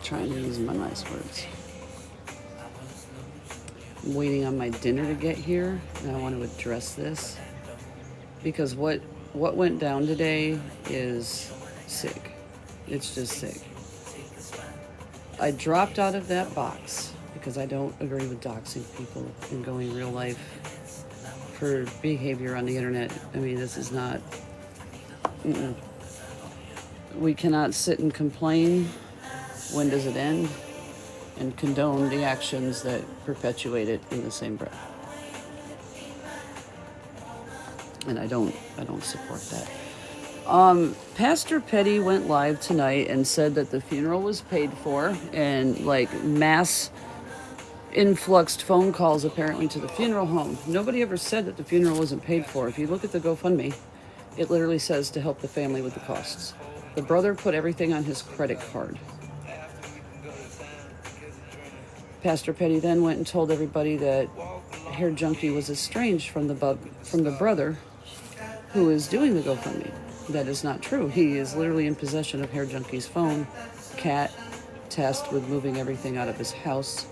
Trying to use my nice words. I'm waiting on my dinner to get here, and I want to address this because what went down today is sick. It's just sick. I dropped out of that box because I don't agree with doxing people and going real life for behavior on the internet. I mean, this is not... We cannot sit and complain. When does it end? And condone the actions that perpetuate it in the same breath. And I don't support that. Pastor Petty went live tonight and said that the funeral was paid for, and like mass influxed phone calls apparently to the funeral home. Nobody ever said that the funeral wasn't paid for. If you look at the GoFundMe, it literally says to help the family with the costs. The brother put everything on his credit card. Pastor Petty then went and told everybody that Hair Junkie was estranged from the brother who is doing the GoFundMe. That is not true. He is literally in possession of Hair Junkie's phone, cat, tasked with moving everything out of his house.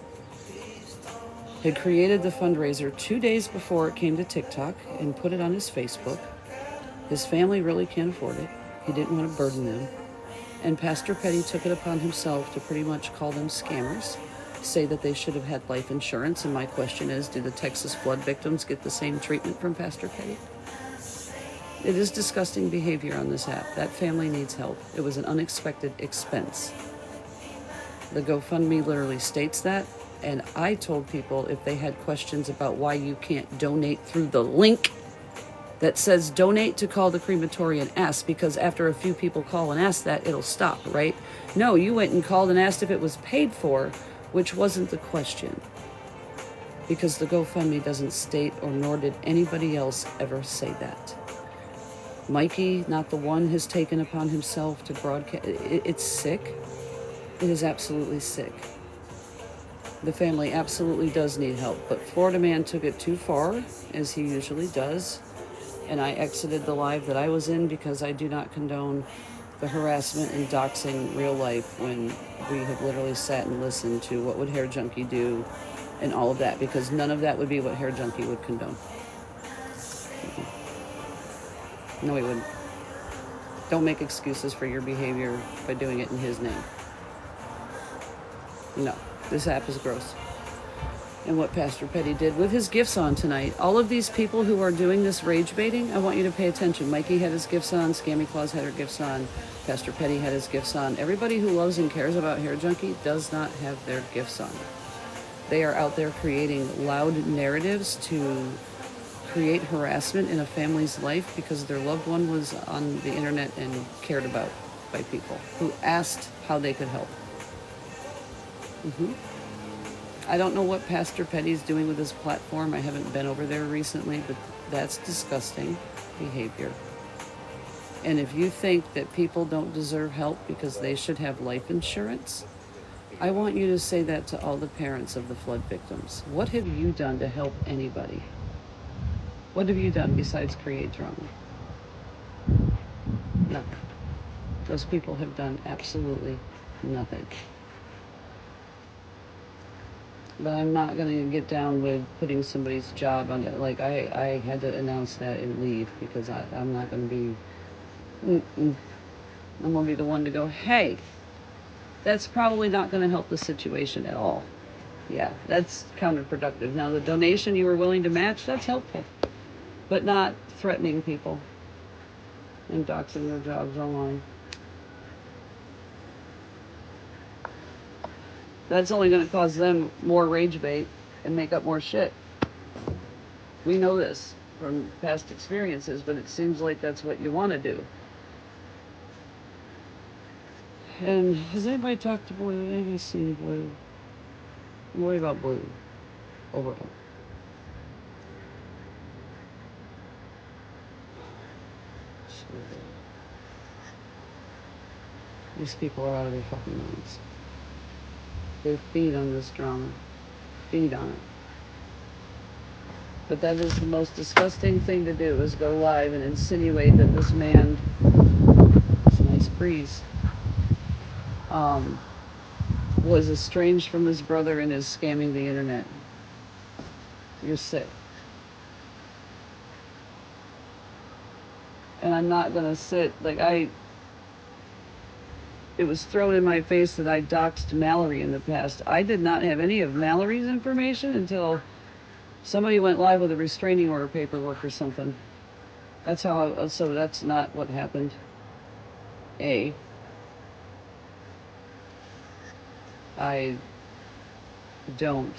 Had created the fundraiser 2 days before it came to TikTok and put it on his Facebook. His family really can't afford it. He didn't want to burden them. And Pastor Petty took it upon himself to pretty much call them scammers, say that they should have had life insurance. And my question is, do the Texas flood victims get the same treatment from Pastor Petty? It is disgusting behavior on this app. That family needs help. It was an unexpected expense. The GoFundMe literally states that. And I told people if they had questions about why you can't donate through the link that says donate to call the crematory and ask, because after a few people call and ask that, it'll stop, right? No, you went and called and asked if it was paid for, which wasn't the question. Because the GoFundMe doesn't state, or nor did anybody else ever say that. Mikey, not the one, has taken upon himself to broadcast. It's sick. It is absolutely sick. The family absolutely does need help, but Florida Man took it too far, as he usually does, and I exited the live that I was in because I do not condone the harassment and doxing real life when we have literally sat and listened to what would Hair Junkie do and all of that, because none of that would be what Hair Junkie would condone. No, he wouldn't. Don't make excuses for your behavior by doing it in his name. No, this app is gross. And what Pastor Petty did with his gifts on tonight, all of these people who are doing this rage baiting, I want you to pay attention. Mikey had his gifts on, Scammy Claus had her gifts on, Pastor Petty had his gifts on. Everybody who loves and cares about Hair Junkie does not have their gifts on. They are out there creating loud narratives to create harassment in a family's life because their loved one was on the internet and cared about by people who asked how they could help. I don't know what Pastor Petty's doing with his platform. I haven't been over there recently, but that's disgusting behavior. And if you think that people don't deserve help because they should have life insurance, I want you to say that to all the parents of the flood victims. What have you done to help anybody? What have you done besides create drama? Nothing. Those people have done absolutely nothing. But I'm not going to get down with putting somebody's job on it. Like, I had to announce that and leave because I'm not going to be... I'm going to be the one to go, hey, that's probably not going to help the situation at all. Yeah, that's counterproductive. Now, the donation you were willing to match, that's helpful. But not threatening people and doxing their jobs online. That's only going to cause them more rage bait and make up more shit. We know this from past experiences, but it seems like that's what you want to do. And has anybody talked to Blue? Anybody seen Blue? Don't worry about Blue. Overall. These people are out of their fucking minds. They feed on this drama. Feed on it. But that is the most disgusting thing to do, is go live and insinuate that this man, it's a nice breeze, was estranged from his brother and is scamming the internet. You're sick. And I'm not gonna sit, like, it was thrown in my face that I doxed Mallory in the past. I did not have any of Mallory's information until somebody went live with a restraining order paperwork or something. That's how, so that's not what happened. I don't.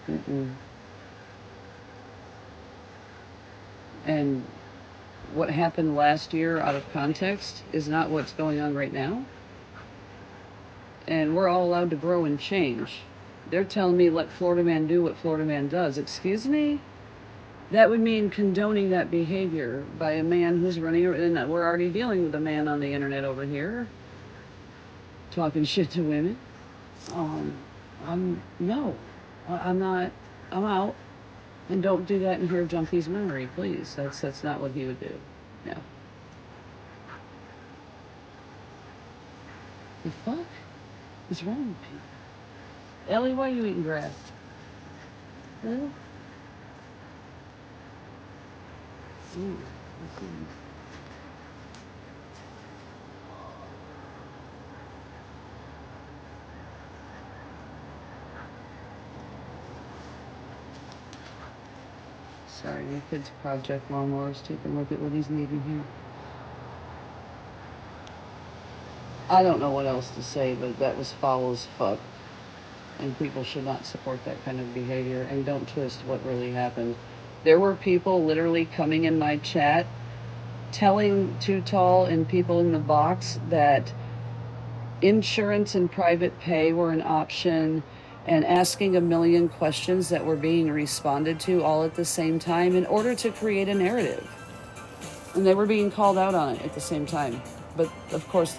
Mm-mm. And what happened last year out of context is not what's going on right now. And we're all allowed to grow and change. They're telling me let Florida man do what Florida man does. Excuse me? That would mean condoning that behavior by a man who's running, and we're already dealing with a man on the internet over here talking shit to women. No, I'm not. I'm out. And don't do that in her junkie's memory, please. That's not what he would do. No. The fuck is wrong with people? Ellie, why are you eating grass? Huh? Ooh, sorry, my kid's project lawnmower's taking a look at what he's needing here. I don't know what else to say, but that was foul as fuck. And people should not support that kind of behavior, and don't twist what really happened. There were people literally coming in my chat telling Too Tall and people in the box that insurance and private pay were an option, and asking a million questions that were being responded to all at the same time in order to create a narrative. And they were being called out on it at the same time. But of course,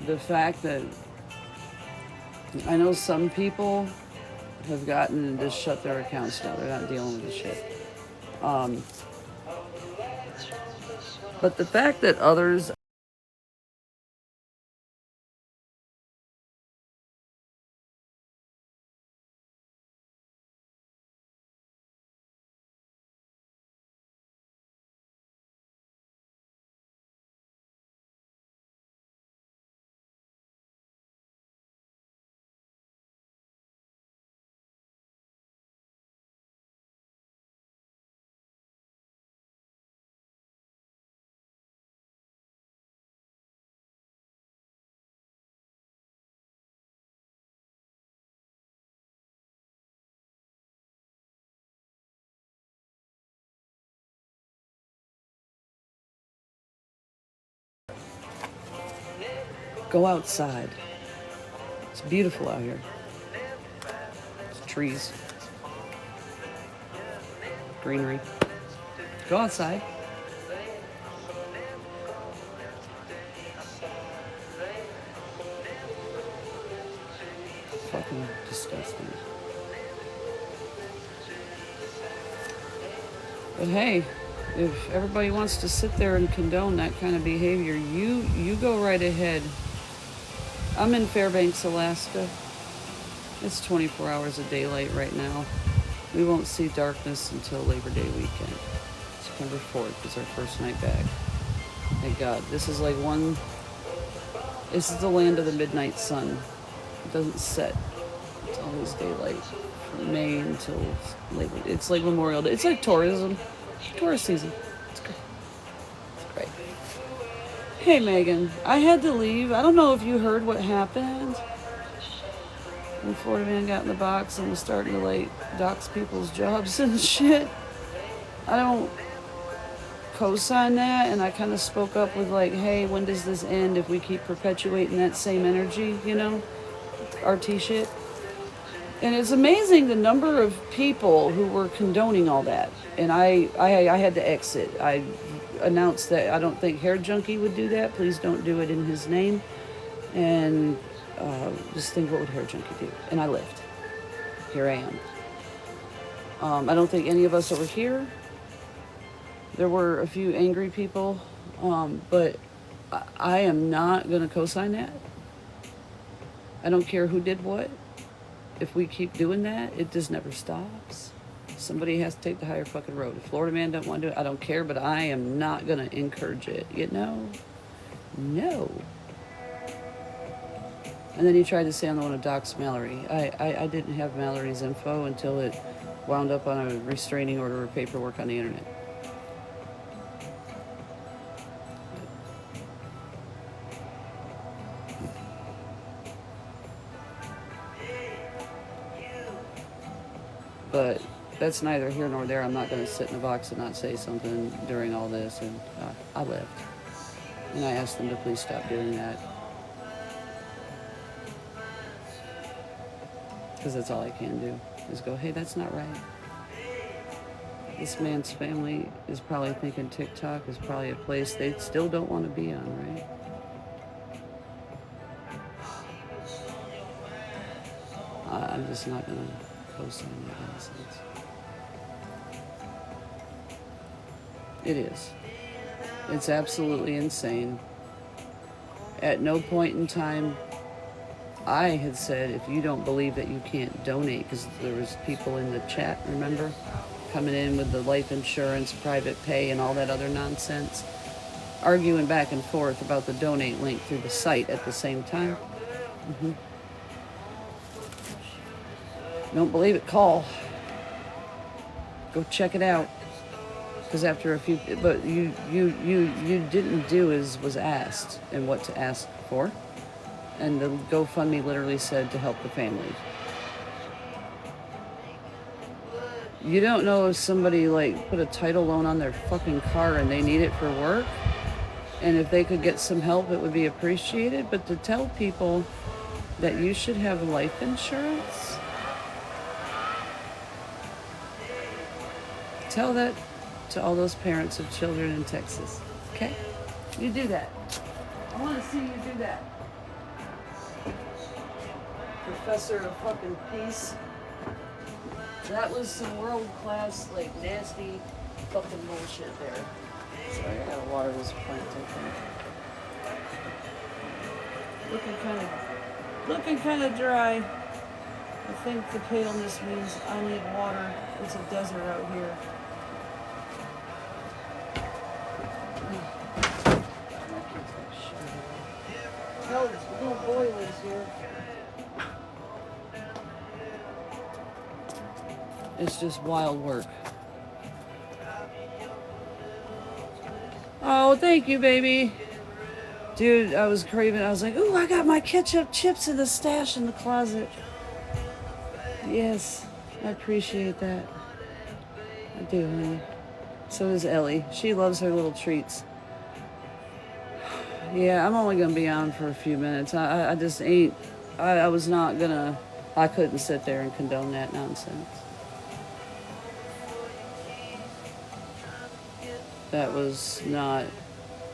the fact that I know some people have gotten and just shut their accounts down. They're not dealing with the shit. But the fact that others go outside. It's beautiful out here. It's trees, greenery. Go outside. Fucking disgusting. But hey, if everybody wants to sit there and condone that kind of behavior, you go right ahead. I'm in Fairbanks, Alaska. It's 24 hours of daylight right now. We won't see darkness until Labor Day weekend. September 4th is our first night back. Thank God. This is the land of the midnight sun. It doesn't set. It's always daylight from May until Labor Day. It's like Memorial Day. It's like tourist season. It's great. It's great. Hey, Megan. I had to leave. I don't know if you heard what happened. When Florida man got in the box and was starting to, like, dox people's jobs and shit. co-sign that, and I kind of spoke up with like, hey, when does this end if we keep perpetuating that same energy, you know, RT shit. And it's amazing the number of people who were condoning all that. And I had to exit. I announced that I don't think Hair Junkie would do that. Please don't do it in his name. And just think, what would Hair Junkie do? And I left. Here I am. I don't think any of us over here. There were a few angry people, but I am not going to co-sign that. I don't care who did what. If we keep doing that, it just never stops. Somebody has to take the higher fucking road. If Florida man don't want to do it, I don't care, but I am not going to encourage it, you know? No. And then he tried to say I'm the one who doxed Mallory. I didn't have Mallory's info until it wound up on a restraining order or paperwork on the internet. But that's neither here nor there. I'm not going to sit in a box and not say something during all this. And I left. And I asked them to please stop doing that. Because that's all I can do, is go, hey, that's not right. This man's family is probably thinking TikTok is probably a place they still don't want to be on, right? I'm just not going to co-sign that nonsense. It is. It's absolutely insane. At no point in time, I had said, if you don't believe that you can't donate, because there was people in the chat, remember, coming in with the life insurance, private pay, and all that other nonsense, arguing back and forth about the donate link through the site at the same time. Don't believe it, call. Go check it out. Because after a few, but you didn't do as was asked and what to ask for. And the GoFundMe literally said to help the family. You don't know if somebody like put a title loan on their fucking car and they need it for work. And if they could get some help, it would be appreciated. But to tell people that you should have life insurance, tell that to all those parents of children in Texas. Okay? You do that. I want to see you do that. Professor of fucking peace. That was some world-class, like, nasty fucking bullshit there. Sorry, I gotta water this plant, I think. Looking kind of dry. I think the paleness means I need water. It's a desert out here. Hell, there's little boilers here. It's just wild work. Oh, thank you, baby. Dude, I was craving. I was like, ooh, I got my ketchup chips in the stash in the closet. Yes, I appreciate that. I do, honey. So does Ellie. She loves her little treats. Yeah, I'm only going to be on for a few minutes. I just ain't... I was not going to... I couldn't sit there and condone that nonsense. That was not...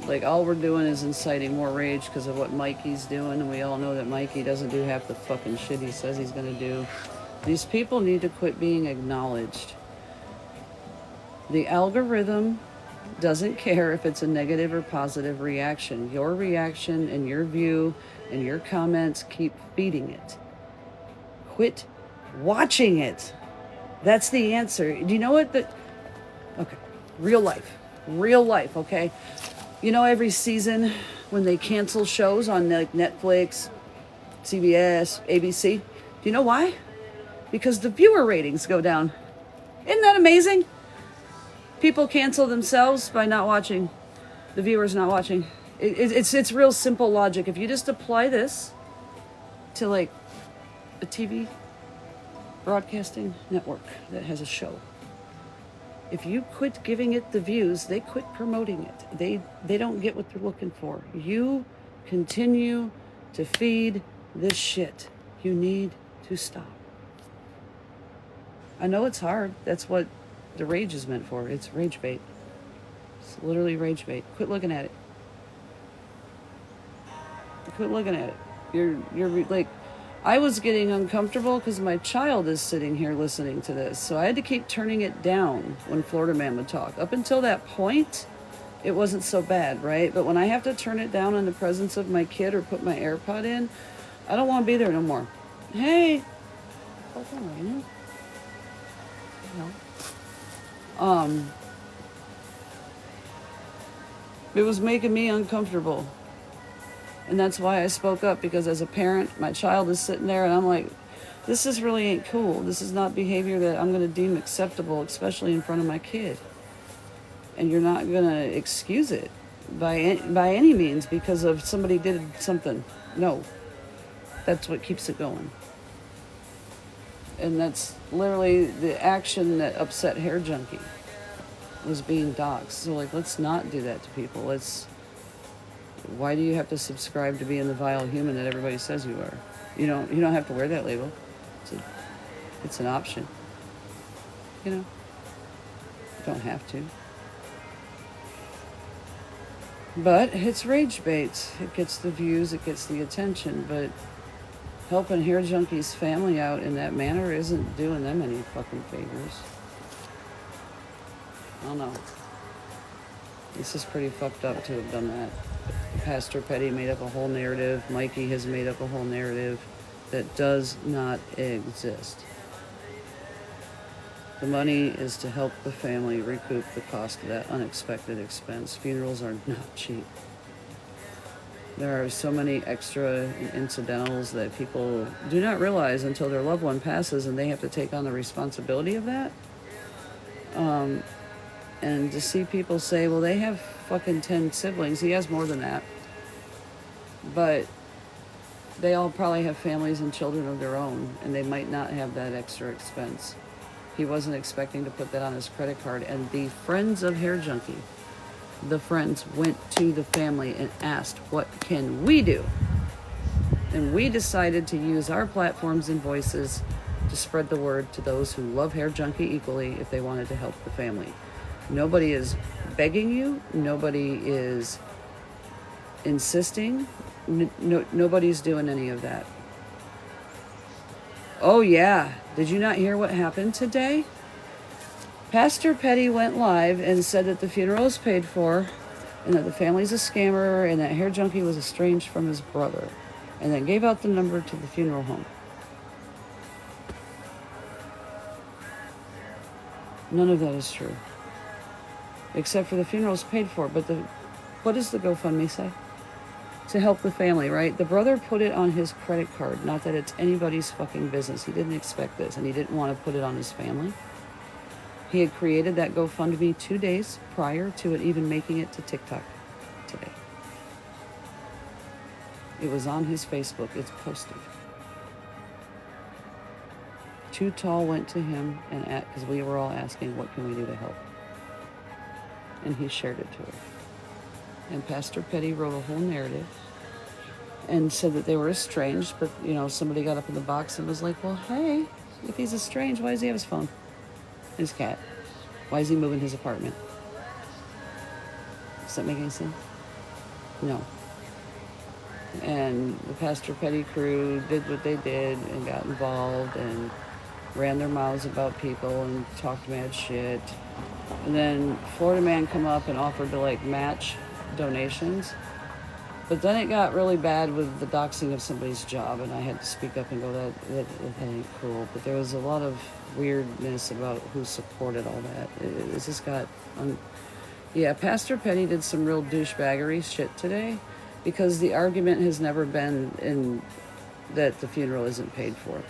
Like, all we're doing is inciting more rage because of what Mikey's doing, and we all know that Mikey doesn't do half the fucking shit he says he's going to do. These people need to quit being acknowledged. The algorithm doesn't care if it's a negative or positive reaction. Your reaction and your view and your comments keep feeding it. Quit watching it. That's the answer. Do you know what the... Okay, real life, okay? You know, every season when they cancel shows on like Netflix, CBS, ABC, do you know why? Because the viewer ratings go down. Isn't that amazing? People cancel themselves by not watching. The viewers not watching. It's real simple logic. If you just apply this to like a TV broadcasting network that has a show, If you quit giving it the views, they quit promoting it. They don't get what they're looking for. You continue to feed this shit. You need to stop. I know it's hard. That's what the rage is meant for. It's rage bait. It's literally rage bait. Quit looking at it. Quit looking at it. You're like, I was getting uncomfortable because my child is sitting here listening to this. So I had to keep turning it down when Florida Man would talk. Up until that point, it wasn't so bad, right? But when I have to turn it down in the presence of my kid or put my AirPod in, I don't want to be there no more. Hey, fucking raining. No. It was making me uncomfortable. And that's why I spoke up, because as a parent, my child is sitting there and I'm like, this is really ain't cool. This is not behavior that I'm going to deem acceptable, especially in front of my kid. And you're not going to excuse it by any means because of somebody did something. No. That's what keeps it going. And that's literally the action that upset Hair Junkie, was being doxxed. So like, let's not do that to people. Why do you have to subscribe to being the vile human that everybody says you are? You don't have to wear that label. It's an option. You don't have to. But it's rage bait. It gets the views, it gets the attention, but helping Hair Junkie's family out in that manner isn't doing them any fucking favors. I don't know. This is pretty fucked up to have done that. Pastor Petty made up a whole narrative. Mikey has made up a whole narrative that does not exist. The money is to help the family recoup the cost of that unexpected expense. Funerals are not cheap. There are so many extra incidentals that people do not realize until their loved one passes and they have to take on the responsibility of that. And to see people say, well, they have fucking 10 siblings. He has more than that. But they all probably have families and children of their own, and they might not have that extra expense. He wasn't expecting to put that on his credit card. And the friends of Hair Junkie, the friends went to the family and asked, what can we do? And we decided to use our platforms and voices to spread the word to those who love Hair Junkie equally if they wanted to help the family. Nobody is begging you. Nobody is insisting. Nobody's doing any of that. Oh yeah, did you not hear what happened today? Pastor Petty went live and said that the funeral is paid for and that the family's a scammer and that Hair Junkie was estranged from his brother, and then gave out the number to the funeral home. None of that is true. Except for the funeral's paid for, but what does the GoFundMe say? To help the family, right? The brother put it on his credit card. Not that it's anybody's fucking business. He didn't expect this, and he didn't want to put it on his family. He had created that GoFundMe 2 days prior to it even making it to TikTok today. It was on his Facebook. It's posted. Too Tall went to him and because we were all asking, what can we do to help? And he shared it to her. And Pastor Petty wrote a whole narrative and said that they were estranged, but, somebody got up in the box and was like, well, hey, if he's estranged, why does he have his phone? His cat. Why is he moving his apartment? Does that make any sense? No. And the Pastor Petty crew did what they did and got involved and ran their mouths about people and talked mad shit. And then Florida Man come up and offered to match donations. But then it got really bad with the doxing of somebody's job, and I had to speak up and go, that ain't cool. But there was a lot of weirdness about who supported all that. It just got... Yeah, Pastor Petty did some real douchebaggery shit today, because the argument has never been that the funeral isn't paid for.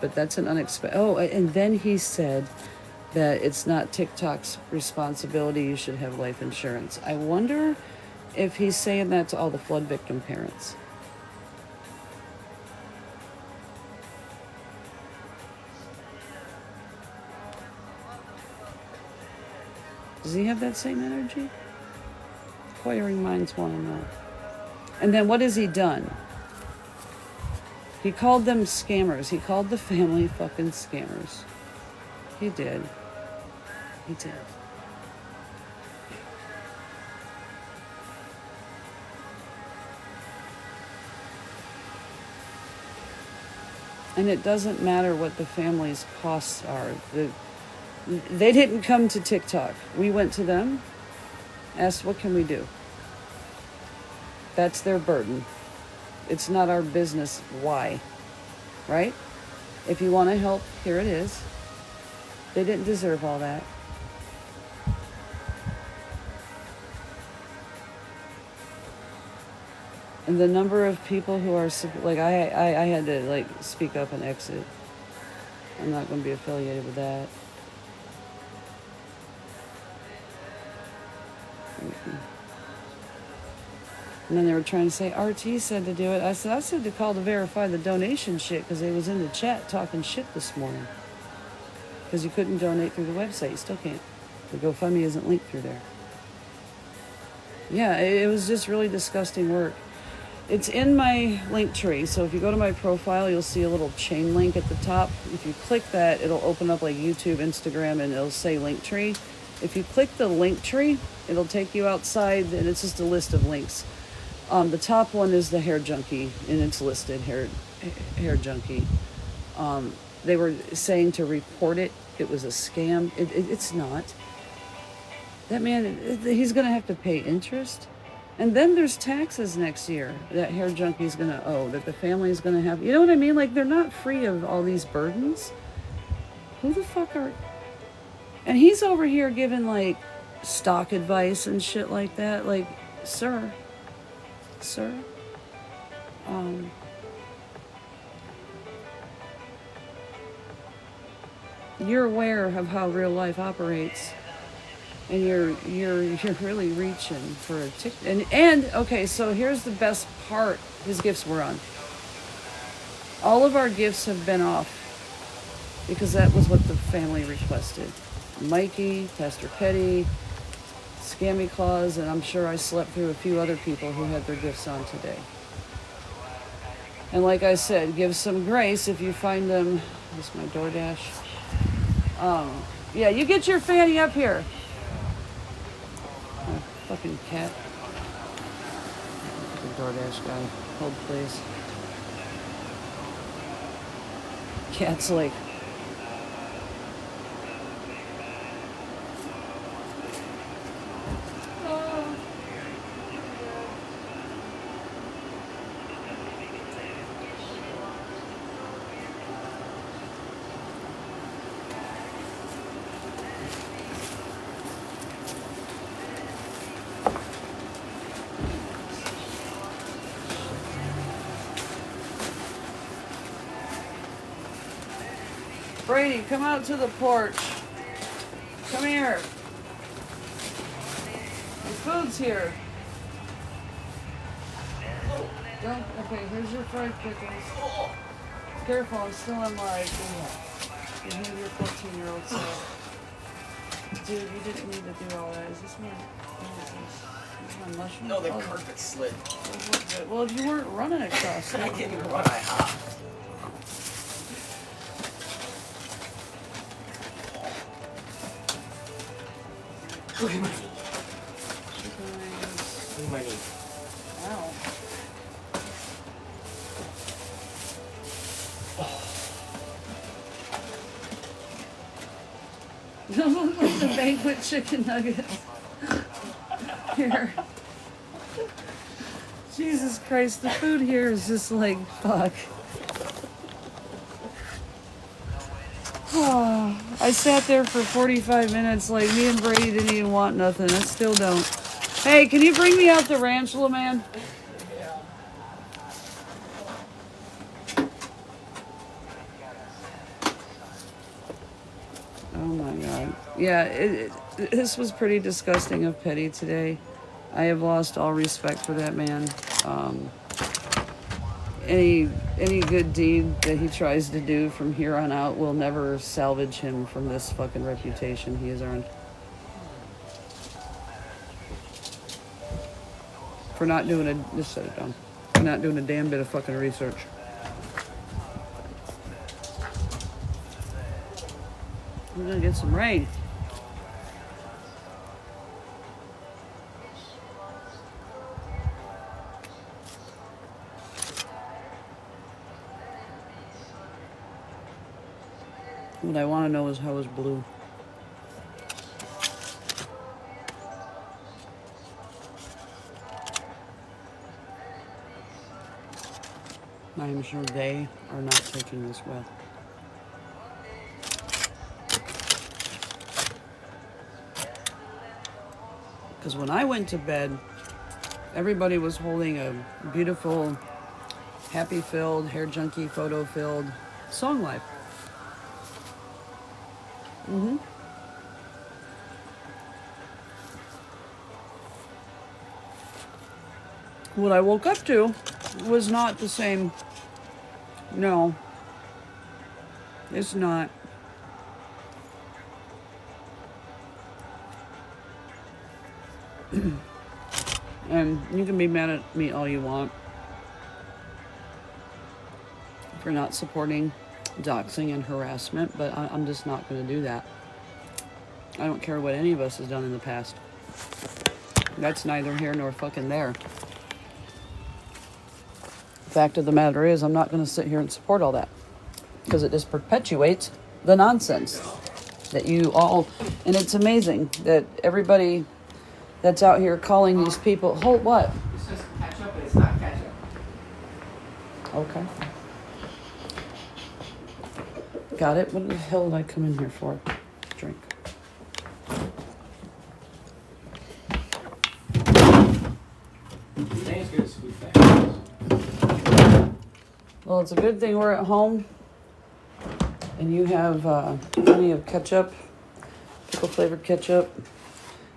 But that's an unexpected... Oh, and then he said that it's not TikTok's responsibility, you should have life insurance. I wonder if he's saying that to all the flood victim parents. Does he have that same energy? Inquiring minds want to know. And then what has he done? He called them scammers. He called the family fucking scammers. He did. He did. And it doesn't matter what the family's costs are. They didn't come to TikTok. We went to them, asked what can we do. That's their burden. It's not our business why, right? If you want to help, here it is. They didn't deserve all that. And the number of people who are, like, I had to, like, speak up and exit. I'm not going to be affiliated with that. And then they were trying to say, RT said to do it. I said to call to verify the donation shit because they was in the chat talking shit this morning. Because you couldn't donate through the website. You still can't. The GoFundMe isn't linked through there. Yeah, it was just really disgusting work. It's in my link tree. So if you go to my profile, you'll see a little chain link at the top. If you click that, it'll open up like YouTube, Instagram, and it'll say link tree. If you click the link tree, it'll take you outside, and it's just a list of links. The top one is the hair junkie, and it's listed hair junkie. They were saying to report it. It was a scam. It's not. That man, he's going to have to pay interest. And then there's taxes next year that hair junkie's going to owe, that the family's going to have. You know what I mean? Like, they're not free of all these burdens. Who the fuck are... And he's over here giving, like, stock advice and shit like that. Like, sir... you're aware of how real life operates, and you're really reaching for a tick. And okay, so here's the best part. His gifts were on. All of our gifts have been off because that was what the family requested. Mikey, Pastor Petty, Scammy Claus, and I'm sure I slept through a few other people who had their gifts on today. And like I said, give some grace if you find them. This is my DoorDash. Yeah, you get your fanny up here. Oh, fucking cat. The DoorDash guy. Hold please. Cat's like... Brady, come out to the porch. Come here. The food's here. Don't, okay, here's your fried pickles. Careful, I'm still on live. You have your 14-year-old self. Dude, you didn't need to do all that. Is this my mushroom? No, the carpet slid. Well, if you weren't running across it. I didn't even run, I hopped. Look at my knee. Look at my knee. Wow. Those look like the banquet chicken nuggets. Here. Jesus Christ, the food here is just like, fuck. Oh, I sat there for 45 minutes like me and Brady didn't even want nothing. I still don't. Hey, can you bring me out the ranch, little man? Oh my God. Yeah, this was pretty disgusting of Petty today. I have lost all respect for that man. Any good deed that he tries to do from here on out will never salvage him from this fucking reputation he has earned. for not doing a, just set it down, for not doing a damn bit of fucking research. We're gonna get some rain. What I want to know is how is blue. I am sure they are not taking this well. Because when I went to bed, everybody was holding a beautiful, happy-filled, hair junkie, photo-filled song life. What I woke up to was not the same. No, it's not. And you can be mad at me all you want for not supporting doxing and harassment, but I'm just not going to do that. I don't care what any of us has done in the past. That's neither here nor fucking there. Fact of the matter is, I'm not going to sit here and support all that, because it just perpetuates the nonsense that you all, and it's amazing that everybody that's out here calling these people, hold what? It's just ketchup, but it's not ketchup. Okay. Got it. What the hell did I come in here for? Drink. It ain't as good as food factories. Well, it's a good thing we're at home and you have plenty of ketchup, pickle flavored ketchup,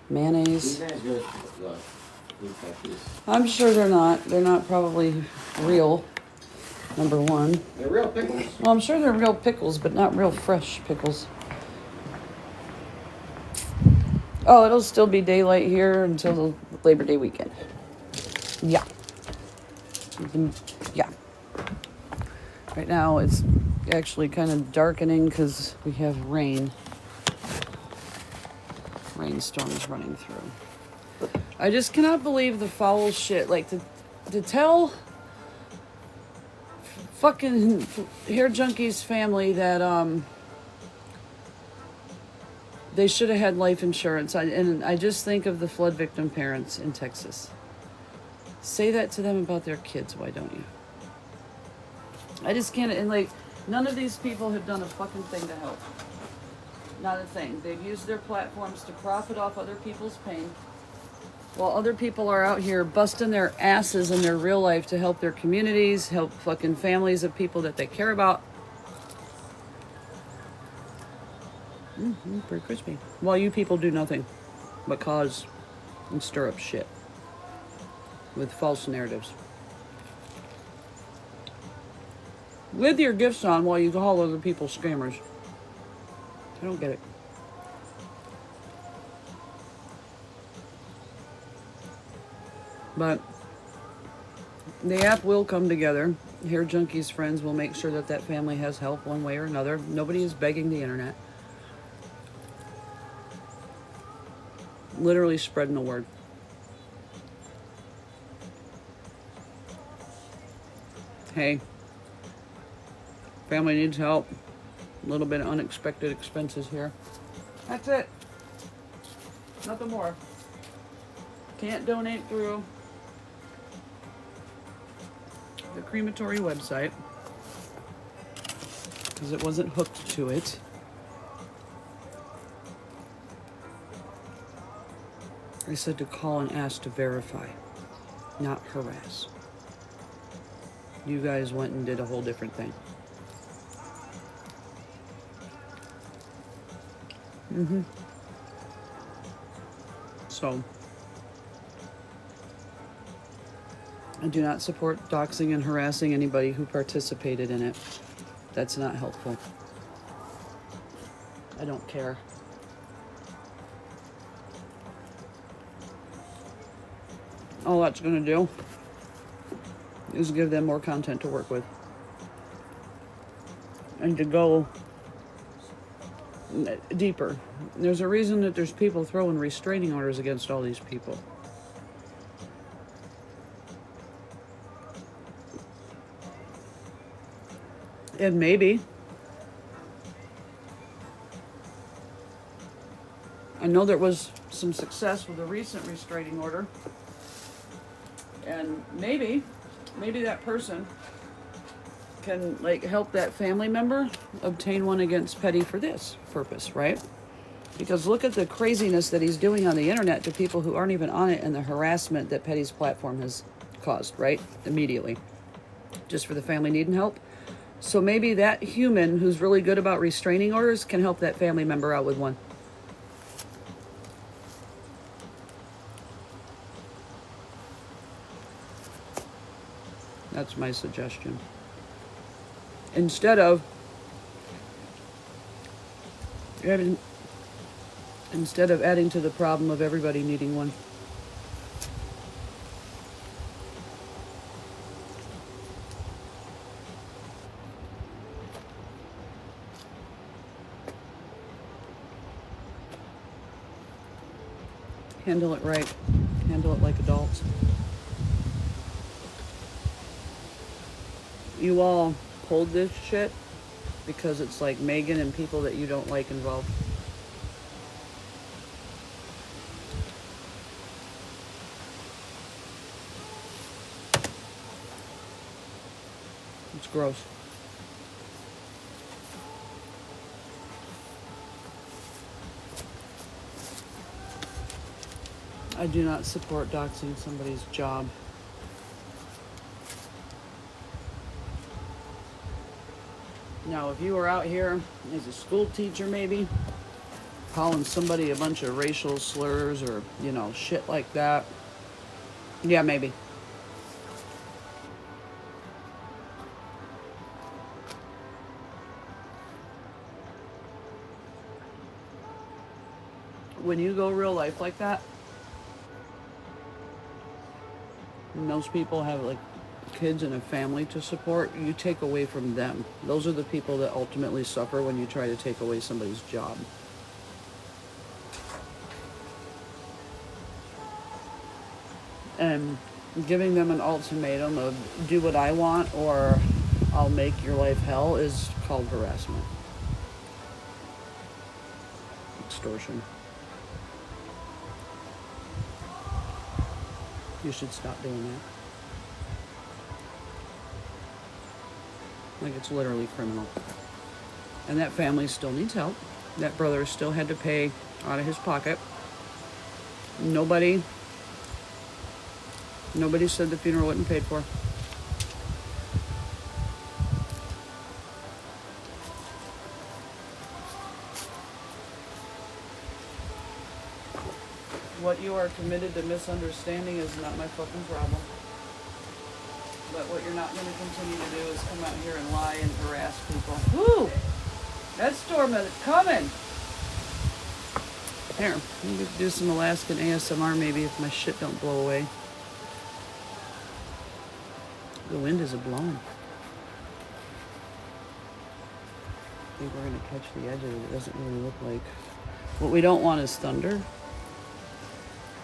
mayonnaise. These ain't as good as food factories. I'm sure they're not. They're not probably real, number one. They're real pickles. Well, I'm sure they're real pickles, but not real fresh pickles. Oh, it'll still be daylight here until the Labor Day weekend. Yeah. Yeah. Right now it's actually kind of darkening because we have rain. Rainstorms running through. I just cannot believe the foul shit. Like, to tell fucking Hair Junkie's family that they should have had life insurance. And I just think of the flood victim parents in Texas. Say that to them about their kids, why don't you? I just can't, and like, none of these people have done a fucking thing to help. Not a thing. They've used their platforms to profit off other people's pain, while other people are out here busting their asses in their real life to help their communities, help fucking families of people that they care about. Pretty crispy. While you people do nothing but cause and stir up shit with false narratives. With your gifts on while you call other people scammers. I don't get it. But the app will come together. Hair Junkies friends will make sure that that family has help one way or another. Nobody is begging the internet. Literally spreading the word. Hey, family needs help. A little bit of unexpected expenses here. That's it. Nothing more. Can't donate through the crematory website because it wasn't hooked to it. I said to call and ask to verify, not harass. You guys went and did a whole different thing. So, I do not support doxing and harassing anybody who participated in it. That's not helpful. I don't care. all that's going to do is give them more content to work with and to go deeper. There's a reason that there's people throwing restraining orders against all these people. And maybe, I know there was some success with a recent restraining order, and maybe that person can like help that family member obtain one against Petty for this purpose, right? Because look at the craziness that he's doing on the internet to people who aren't even on it, and the harassment that Petty's platform has caused, right? Immediately, just for the family needing help. So maybe that human who's really good about restraining orders can help that family member out with one. That's my suggestion. Instead of adding to the problem of everybody needing one. Handle it right. Handle it like adults. You all pulled this shit because it's like Megan and people that you don't like involved. It's gross. I do not support doxing somebody's job. Now, if you were out here as a school teacher, maybe, calling somebody a bunch of racial slurs or, you know, shit like that, yeah, maybe. When you go real life like that, and those people have like kids and a family to support, you take away from them. Those are the people that ultimately suffer when you try to take away somebody's job. And giving them an ultimatum of do what I want or I'll make your life hell is called harassment. Extortion. You should stop doing that. Like, it's literally criminal. And that family still needs help. That brother still had to pay out of his pocket. Nobody said the funeral wasn't paid for. What you are committed to misunderstanding is not my fucking problem. But what you're not going to continue to do is come out here and lie and harass people. Woo! That storm is coming! Here, I'm going to do some Alaskan ASMR maybe if my shit don't blow away. The wind is a-blowing. I think we're going to catch the edge of it. It doesn't really look like. What we don't want is thunder,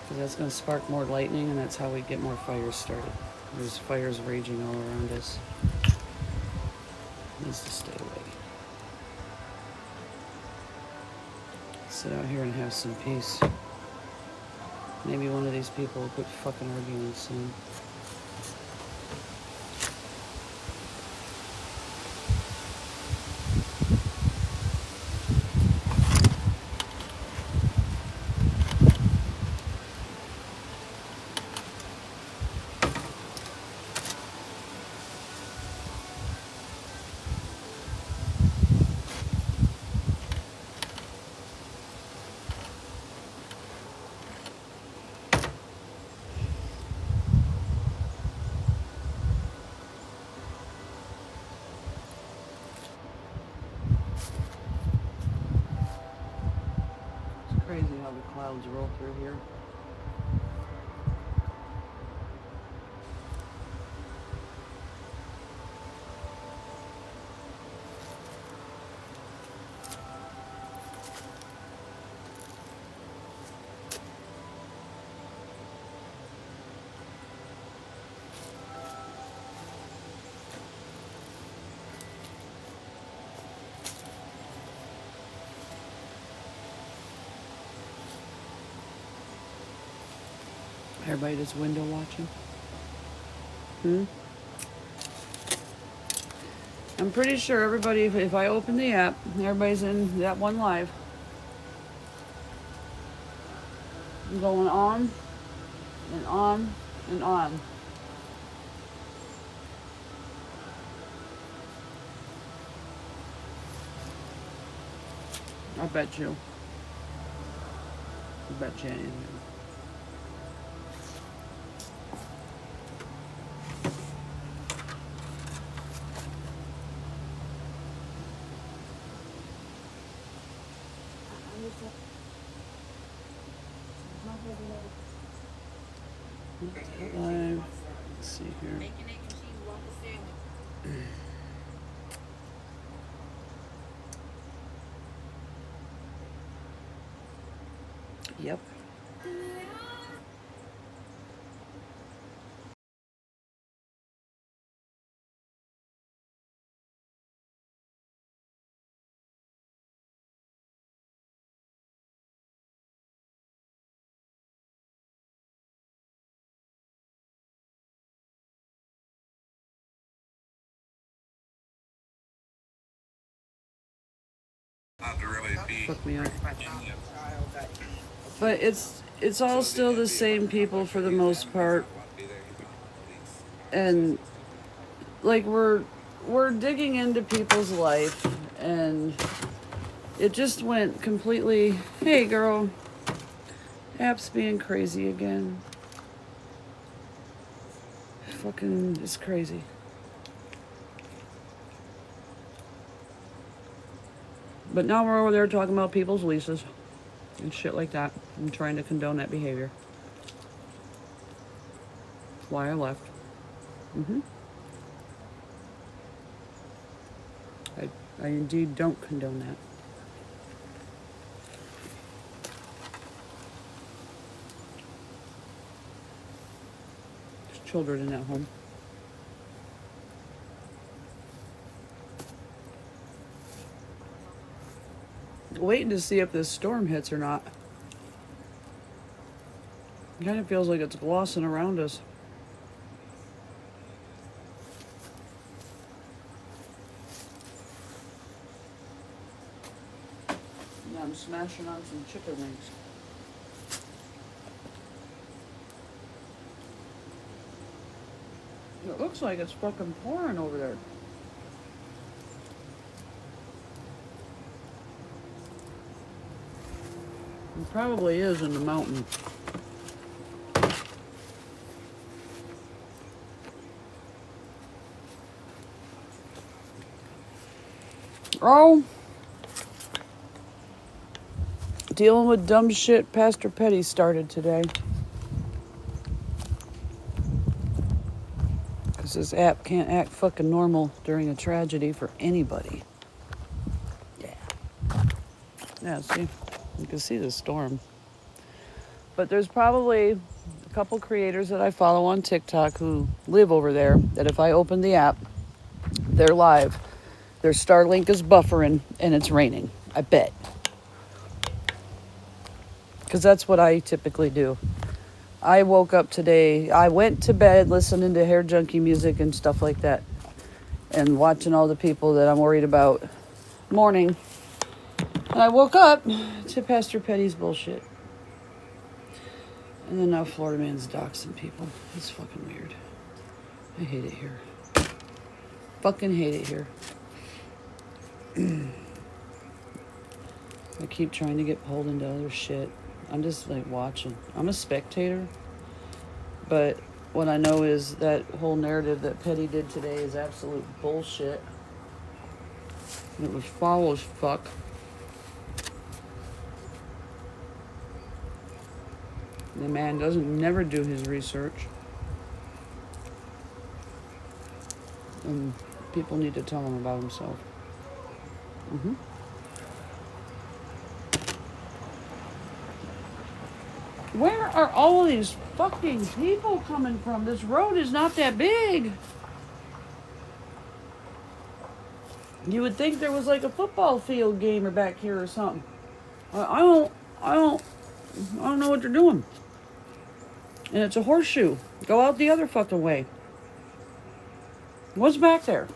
because that's going to spark more lightning, and that's how we get more fires started. There's fires raging all around us. Needs to stay away. Sit out here and have some peace. Maybe one of these people will quit fucking arguing soon. Crazy how the clouds roll through here. Everybody just window watching. I'm pretty sure everybody, if I open the app, everybody's in that one live. I'm going on and on and on. I bet you. I bet you anything. Live. Let's see here. Yep. Fuck me up. But it's all still the same people for the most part. And like we're digging into people's life, and it just went completely, hey girl, app's being crazy again. Fucking it's crazy. But now we're over there talking about people's leases and shit like that. I'm trying to condone that behavior. That's why I left. I indeed don't condone that. There's children in that home. Waiting to see if this storm hits or not. It kind of feels like it's glossing around us. Yeah, I'm smashing on some chicken wings. It looks like it's fucking pouring over there. It probably is in the mountain. Oh, dealing with dumb shit Pastor Petty started today. Because this app can't act fucking normal during a tragedy for anybody. Yeah. Yeah, see? You can see the storm. But there's probably a couple creators that I follow on TikTok who live over there that if I open the app, they're live. Their Starlink is buffering and it's raining. I bet. Because that's what I typically do. I woke up today, I went to bed listening to hair junkie music and stuff like that. And watching all the people that I'm worried about mourning. And I woke up to Pastor Petty's bullshit. And then now Florida man's doxing people. It's fucking weird. I hate it here. Fucking hate it here. I keep trying to get pulled into other shit. I'm just like watching. I'm a spectator. But what I know is that whole narrative that Petty did today is absolute bullshit. It was foul as fuck. The man doesn't never do his research. And people need to tell him about himself. Where are all these fucking people coming from? This road is not that big. You would think there was like a football field gamer back here or something. I don't know what they're doing. And it's a horseshoe. Go out the other fucking way. What's back there?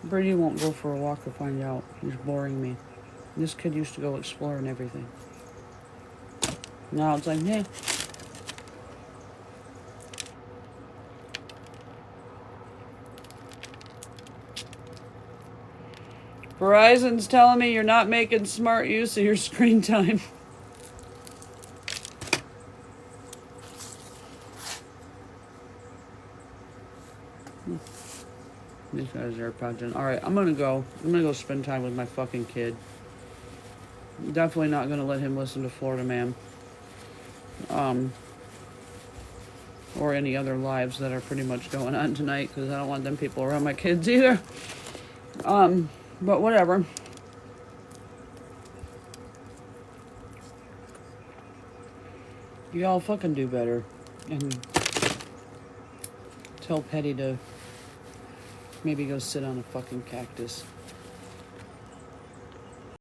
Brady won't go for a walk to find out. He's boring me. This kid used to go explore and everything. Now it's like, hey. Verizon's telling me you're not making smart use of your screen time. These guys are project. All right, I'm gonna go. I'm gonna go spend time with my fucking kid. Definitely not gonna let him listen to Florida Man. Or any other lives that are pretty much going on tonight, because I don't want them people around my kids either. But whatever. Y'all fucking do better. And tell Petty to maybe go sit on a fucking cactus.